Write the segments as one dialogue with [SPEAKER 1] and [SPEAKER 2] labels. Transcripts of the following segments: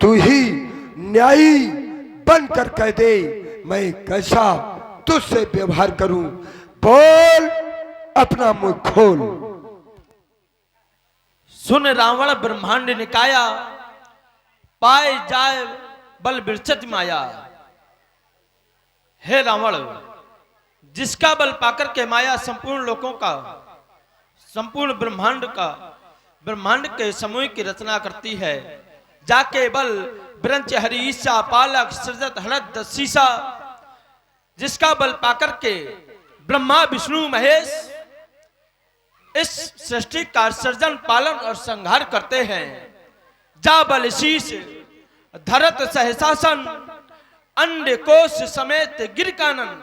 [SPEAKER 1] तू ही न्यायी बनकर कह दे मैं कैसा तुझसे व्यवहार करूं। बोल, अपना मुंह खोल।
[SPEAKER 2] सुन रावण ब्रह्मांड निकाया, पाए जाए बल बिरचत माया। हे रावण, जिसका बल पाकर के माया संपूर्ण लोकों का, संपूर्ण ब्रह्मांड के समूह की रचना करती है। जाके बल ब्रंच हरीसा पालक सृजत हरद दसीसा। जिसका बल पाकर के ब्रह्मा विष्णु महेश इस सृष्टि का सर्जन पालन और संहार करते हैं। जा बल शीश धरत सहशासन, अंड कोश समेत गिर कानन।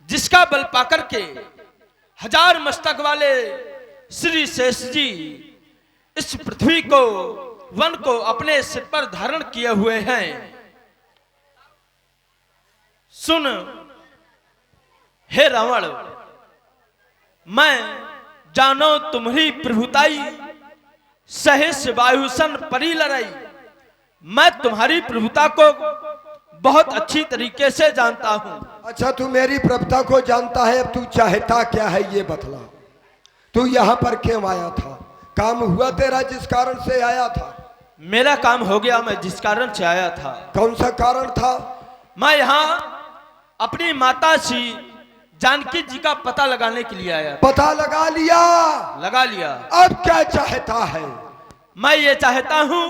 [SPEAKER 2] जिसका बल पाकर के 1000 मस्तक वाले श्री शेष जी इस पृथ्वी को, वन को अपने सिर पर धारण किए हुए हैं। सुन हे रावण, मैं जानो तुम्हारी प्रभुताई, सहिष वायुसन परी लड़ाई। मैं तुम्हारी प्रभुता को बहुत अच्छी तरीके से जानता हूं।
[SPEAKER 1] अच्छा, तू मेरी प्रभुता को जानता है, अब तू चाहता क्या है ये बतला। तू यहाँ पर क्यों आया था? काम हुआ तेरा जिस कारण से आया था?
[SPEAKER 2] मेरा काम हो गया, मैं जिस कारण से आया था।
[SPEAKER 1] कौन सा कारण था?
[SPEAKER 2] मैं यहाँ अपनी माता श्री जानकी जी का पता लगाने के लिए आया।
[SPEAKER 1] पता लगा लिया? लगा
[SPEAKER 2] लिया।
[SPEAKER 1] अब क्या चाहता है?
[SPEAKER 2] मैं ये चाहता हूँ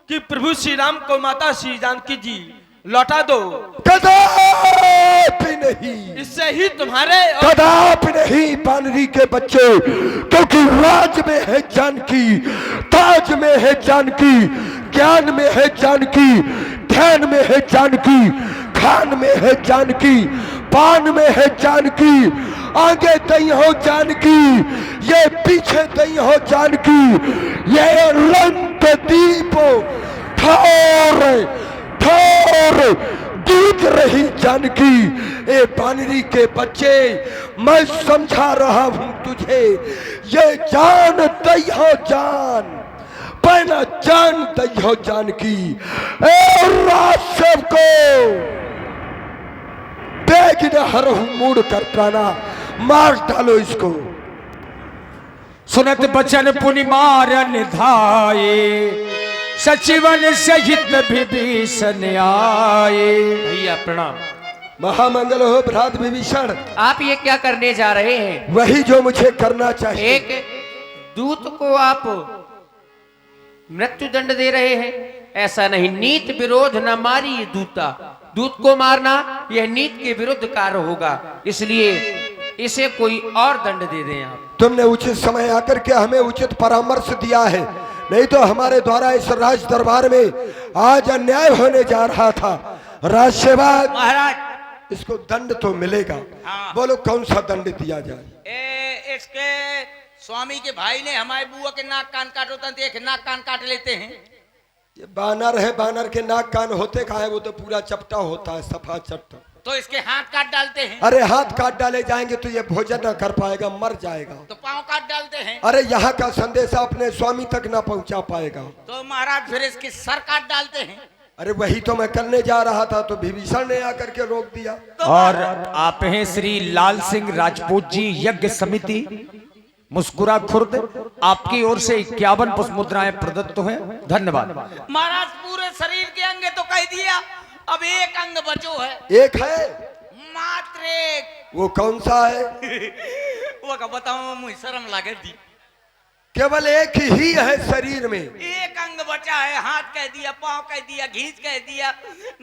[SPEAKER 2] कि प्रभु श्री राम को माता श्री जानकी जी लौटा दो।
[SPEAKER 1] कदापि नहीं,
[SPEAKER 2] इससे ही तुम्हारे
[SPEAKER 1] कदापि नहीं बानरी के बच्चे, क्योंकि राज में है जानकी, ताज में है जानकी, ज्ञान में है जानकी, ध्यान में है जानकी, खान में है जानकी, पान में है जानकी। आगे दई हो जानकी, ये पीछे दई हो जानकी। ये अनंत दीपो ठोर ठोर दूध रही जानकी। ए बानरी के बच्चे, मैं समझा रहा हूं तुझे, ये जान दई हो जान, पहला जान दई हो जानकी। ए राशव को बेग न हरहु मूड कर प्राणा, मार डालो इसको।
[SPEAKER 3] सुनत बचन पुनि मारन धाये, सचिवन सहित विभीषण आए।
[SPEAKER 2] भैया प्रणाम।
[SPEAKER 1] महामंगल हो भ्रात विभीषण।
[SPEAKER 4] आप ये क्या करने जा रहे हैं?
[SPEAKER 1] वही जो मुझे करना चाहिए।
[SPEAKER 4] एक दूत को आप मृत्यु दंड दे रहे हैं? ऐसा नहीं, नीत विरोध न मारी दूता। दूत को मारना यह नीत के विरुद्ध कार्य होगा, इसलिए इसे कोई और दंड दे दें आप।
[SPEAKER 1] तुमने उचित समय आकर के हमें उचित परामर्श दिया है, नहीं तो हमारे द्वारा इस राज दरबार में आज अन्याय होने जा रहा था। राजसेवक
[SPEAKER 4] महाराज,
[SPEAKER 1] इसको दंड तो मिलेगा। हाँ। बोलो कौन सा दंड दिया जाए?
[SPEAKER 5] इसके स्वामी के भाई ने हमारे बुआ के नाक कान काटो, एक नाक कान काट लेते हैं।
[SPEAKER 1] ये बानर है, बानर के नाक कान होते कहाँ है? वो तो पूरा चपटा होता है, सफा चपटा।
[SPEAKER 5] तो इसके हाथ काट डालते हैं।
[SPEAKER 1] अरे हाथ काट डाले जाएंगे तो ये भोजन न कर पाएगा, मर जाएगा।
[SPEAKER 5] तो पांव काट डालते हैं।
[SPEAKER 1] अरे यहाँ का संदेश अपने स्वामी तक ना पहुँचा पाएगा।
[SPEAKER 5] तो महाराज फिर इसके सर काट डालते हैं।
[SPEAKER 1] अरे वही तो मैं करने जा रहा था, तो विभीषण ने आकर के रोक दिया।
[SPEAKER 5] तो
[SPEAKER 3] और आप हैं श्री लाल सिंह राजपूत जी, यज्ञ समिति मुस्कुरा खुर्द। आपकी ओर से 51 पुष्प मुद्राएं प्रदत्त हैं। धन्यवाद।
[SPEAKER 5] महाराज पूरे शरीर के अंग तो कह दिया, अब एक अंग बचो है।
[SPEAKER 1] एक है,
[SPEAKER 5] मात्र एक।
[SPEAKER 1] वो कौन सा है?
[SPEAKER 5] वो का बताऊं, मुझे शर्म लगे दी।
[SPEAKER 1] केवल एक ही है शरीर में।
[SPEAKER 5] एक अंग बचा है, हाथ कह दिया, पांव कह दिया, घींच कह दिया,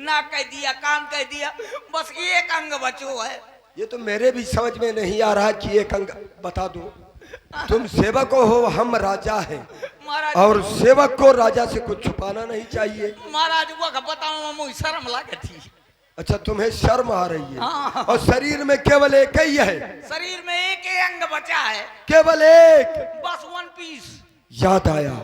[SPEAKER 5] नाक कह दिया, कान कह दिया, बस एक अंग बचो है।
[SPEAKER 1] ये तो मेरे भी समझ में नहीं आ रहा कि एक अंग बता दो। तुम सेवक हो, हम राजा हैं, और सेवक को राजा से कुछ छुपाना नहीं चाहिए।
[SPEAKER 5] महाराज वो का बताऊं, मुझे शर्म लगे थी।
[SPEAKER 1] अच्छा, तुम्हें शर्म आ रही है?
[SPEAKER 5] हाँ।
[SPEAKER 1] और शरीर में केवल एक ही है?
[SPEAKER 5] शरीर में एक ही अंग बचा है,
[SPEAKER 1] केवल एक,
[SPEAKER 5] बस 1 पीस।
[SPEAKER 1] याद आया,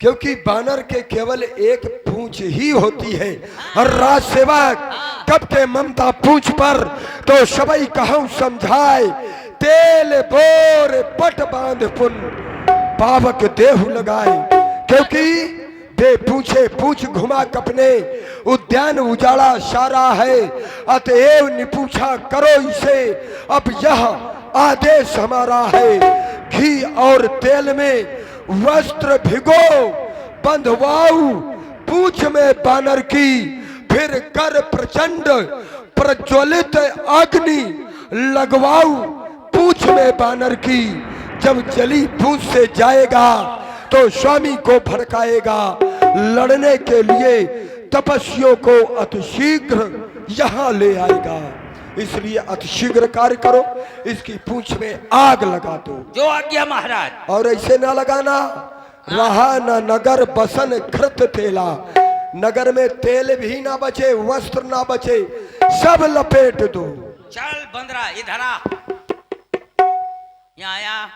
[SPEAKER 1] क्योंकि बानर के केवल एक पूंछ ही होती है। और राज सेवक कब के ममता पूंछ पर, तो सबई कहूं समझाए, तेल बोर पट बांध पुन पावक देहु लगाए। क्योंकि पूछ घुमा कपने, उद्यान उजाड़ा सारा है, अतएव निपूछा करो इसे, अब यह आदेश हमारा है। घी और तेल में वस्त्र भिगो, बंधवाऊ पूछ में बानर की, फिर कर प्रचंड प्रज्वलित अग्नि लगवाऊ पूछ में बानर की। जब जली पूछ से जाएगा तो स्वामी को भड़काएगा, लड़ने के लिए तपस्वियों को अतिशीघ्र यहाँ ले आएगा। इसलिए अतिशीघ्र कार्य करो, इसकी पूंछ में आग लगा दो।
[SPEAKER 5] जो आज्ञा महाराज।
[SPEAKER 1] और ऐसे ना लगाना, रहा न नगर बसन घृत तेला, नगर में तेल भी ना बचे, वस्त्र ना बचे, सब लपेट दो।
[SPEAKER 5] चल बंदरा इधर आ, यहाँ आया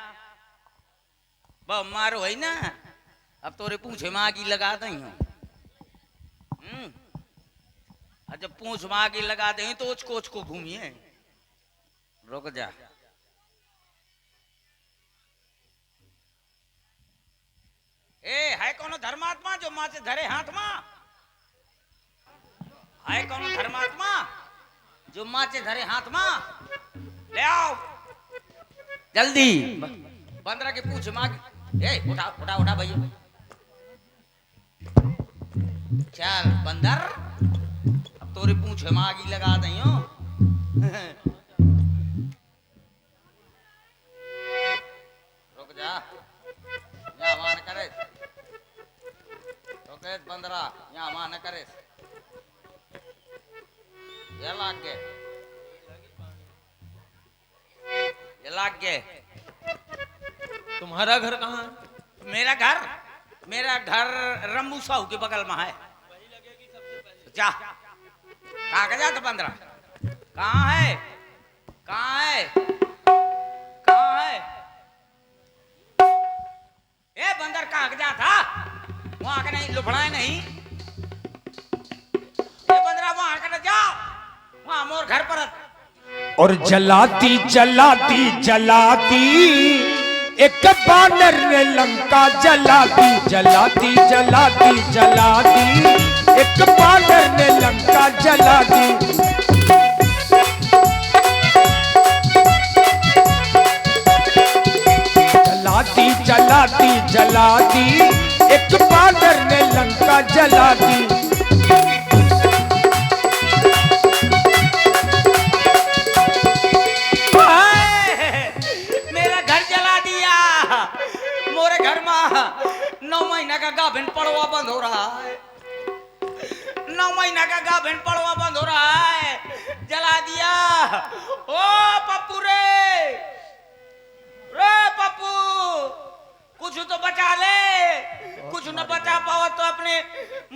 [SPEAKER 5] मारो है ना, अब तोरे पूछे में आगी लगा दई हूँ। जब पूछ में आगी लगा दे तो कोच को घूमिए। रुक जा, ए है कौन धर्मात्मा जो माँ से धरे हाथ माँ? है कौन धर्मात्मा जो माँ से धरे हाथ माँ? ले आओ जल्दी। बंदरा के पूछ माँ, ए उठा उठा उठा भैया। चल बंदर, अब तोरी पूछ में आगी लगा दई हो। रुक जा, यहाँ मान करे, रुके बंदरा, यहाँ मान करे, ये लाग गए, ये लाग गए।
[SPEAKER 2] तुम्हारा घर कहाँ है?
[SPEAKER 5] मेरा घर रम्बू साहू के बगल में है। जा, कागजात बंदरा कहाँ है? कहाँ है? कहाँ है? ए बंदर कागजात था वहां का नहीं, लुफड़ाए नहीं। ए बंदरा वहां का जाओ, वहां मोर घर पर।
[SPEAKER 3] और जलाती जलाती जलाती एक बानर ने लंका जलाती, जलाती जलाती जलाती एक बानर ने लंका जलाती। जलाती जलाती जलाती एक बानर ने लंका जलाती।
[SPEAKER 5] का गाभिन पड़वा बंद हो रहा है, 9 महीना का गाभिन पड़वा बंद हो रहा है, जला दिया। ओ पप्पू रे, रे पप्पू कुछ तो बचा ले, कुछ न बचा पाओ तो अपने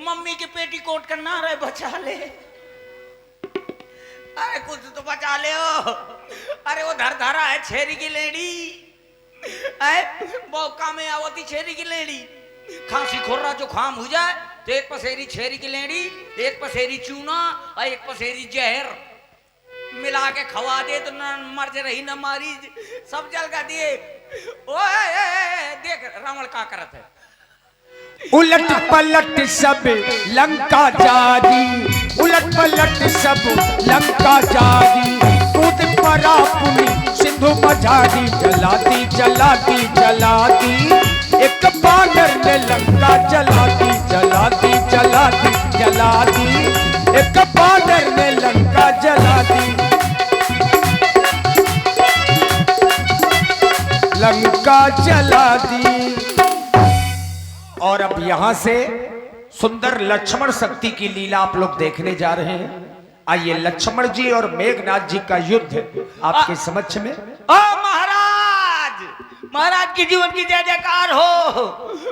[SPEAKER 5] मम्मी की पेटीकोट करना रे, बचा ले। अरे कुछ तो बचा ले। अरे वो धर धरा है छेरी की लेडी, बहुत काम में आवती छेरी की लेडी। खांसी खोर्रा जो खाम हो जाए तो एक पसेरी छेरी की लेडी, एक पसेरी चूना और एक पसेरी जहर मिला के खवा दे तो न मर रही न मारी, सब जल का दिए। ओए देख रावण का करत है,
[SPEAKER 3] उलट पलट सब लंका जारी, उलट पलट सब लंका जारी, कूद पड़ा पुनी सिंधु मझारी। जलाती जलाती जलाती एक बानर ने लंका जलाती, जलाती जलाती जलाती एक बानर ने लंका जलाती। लंका जला दी। और अब यहां से सुंदर लक्ष्मण शक्ति की लीला आप लोग देखने जा रहे हैं। आइए लक्ष्मण जी और मेघनाथ जी का युद्ध आपके समक्ष में।
[SPEAKER 5] महाराज, महाराज की जीवन की जय जयकार हो।